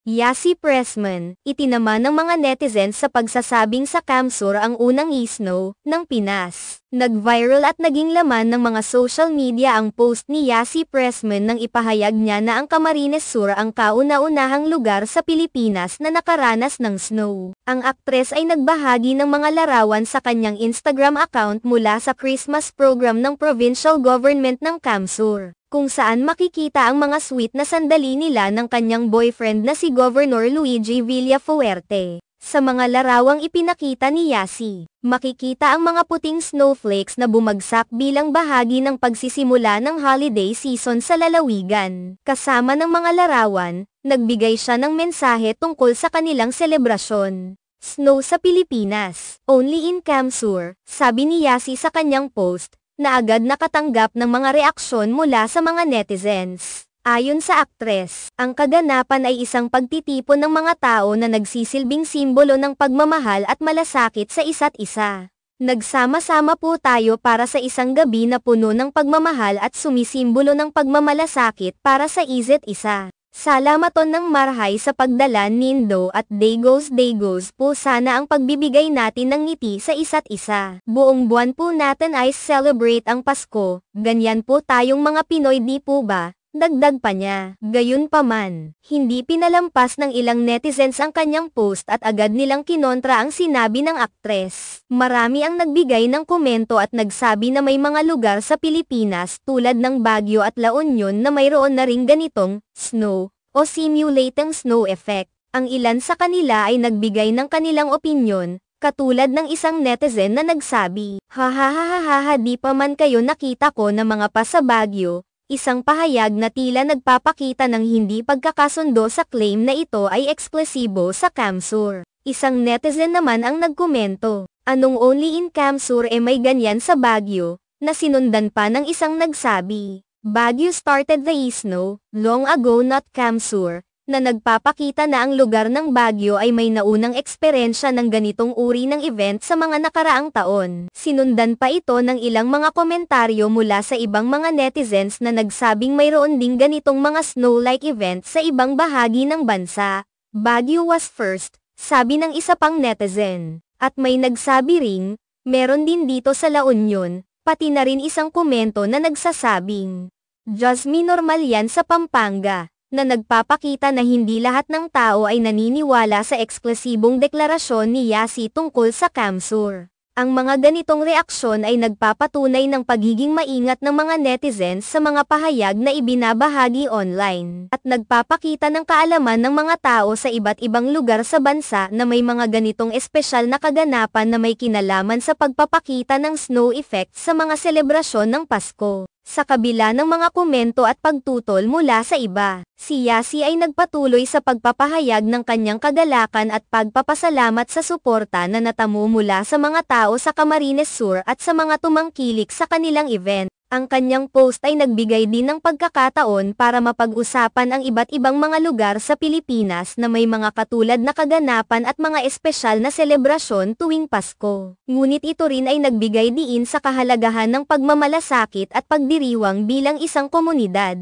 Yasi Pressman, itinaman ng mga netizens sa pagsasabing sa Camsur ang unang snow ng Pinas. Nag-viral at naging laman ng mga social media ang post ni Yasi Pressman nang ipahayag niya na ang Camarines Sur ang kauna-unahang lugar sa Pilipinas na nakaranas ng snow. Ang aktres ay nagbahagi ng mga larawan sa kanyang Instagram account mula sa Christmas program ng provincial government ng Camsur, kung saan makikita ang mga sweet na sandali nila ng kanyang boyfriend na si Governor Luigi Villafuerte. Sa mga larawang ipinakita ni Yasi, makikita ang mga puting snowflakes na bumagsak bilang bahagi ng pagsisimula ng holiday season sa lalawigan. Kasama ng mga larawan, nagbigay siya ng mensahe tungkol sa kanilang selebrasyon. Snow sa Pilipinas, only in Camsur, sabi ni Yasi sa kanyang post, na agad nakatanggap ng mga reaksyon mula sa mga netizens. Ayon sa aktres, ang kaganapan ay isang pagtitipon ng mga tao na nagsisilbing simbolo ng pagmamahal at malasakit sa isa't isa. Nagsama-sama po tayo para sa isang gabi na puno ng pagmamahal at sumisimbolo ng pagmamalasakit para sa isa't isa. Salamaton ng marhay sa pagdala nindo at Daygos po sana ang pagbibigay natin ng ngiti sa isa't isa. Buong buwan po natin ay celebrate ang Pasko, ganyan po tayong mga Pinoy di po ba? Dagdag pa niya. Gayunpaman, hindi pinalampas ng ilang netizens ang kanyang post at agad nilang kinontra ang sinabi ng aktres. Marami ang nagbigay ng komento at nagsabi na may mga lugar sa Pilipinas tulad ng Baguio at La Union na mayroon na ring ganitong snow o simulating snow effect. Ang ilan sa kanila ay nagbigay ng kanilang opinyon, katulad ng isang netizen na nagsabi, "Hahaha, di pa man kayo nakita ko na mga pa sa Baguio." Isang pahayag na tila nagpapakita ng hindi pagkakasundo sa claim na ito ay eksklusibo sa Camsur. Isang netizen naman ang nagkomento, "Anong only in Camsur may ganyan sa Baguio?" na sinundan pa ng isang nagsabi, "Baguio started the snow long ago, not Camsur," na nagpapakita na ang lugar ng Baguio ay may naunang eksperyensya ng ganitong uri ng event sa mga nakaraang taon. Sinundan pa ito ng ilang mga komentaryo mula sa ibang mga netizens na nagsabing mayroon ding ganitong mga snow-like event sa ibang bahagi ng bansa. Baguio was first, sabi ng isa pang netizen. At may nagsabi ring, meron din dito sa La Union, pati na rin isang komento na nagsasabing, "Jasmine, normal yan sa Pampanga," na nagpapakita na hindi lahat ng tao ay naniniwala sa eksklusibong deklarasyon ni Yasi tungkol sa Camsur. Ang mga ganitong reaksyon ay nagpapatunay ng pagiging maingat ng mga netizens sa mga pahayag na ibinabahagi online, at nagpapakita ng kaalaman ng mga tao sa iba't ibang lugar sa bansa na may mga ganitong espesyal na kaganapan na may kinalaman sa pagpapakita ng snow effect sa mga selebrasyon ng Pasko. Sa kabila ng mga komento at pagtutol mula sa iba, si Yasi ay nagpatuloy sa pagpapahayag ng kanyang kagalakan at pagpapasalamat sa suporta na natamo mula sa mga tao sa Camarines Sur at sa mga tumangkilik sa kanilang event. Ang kanyang post ay nagbigay din ng pagkakataon para mapag-usapan ang iba't ibang mga lugar sa Pilipinas na may mga katulad na kaganapan at mga espesyal na selebrasyon tuwing Pasko. Ngunit ito rin ay nagbigay diin sa kahalagahan ng pagmamalasakit at pagdiriwang bilang isang komunidad.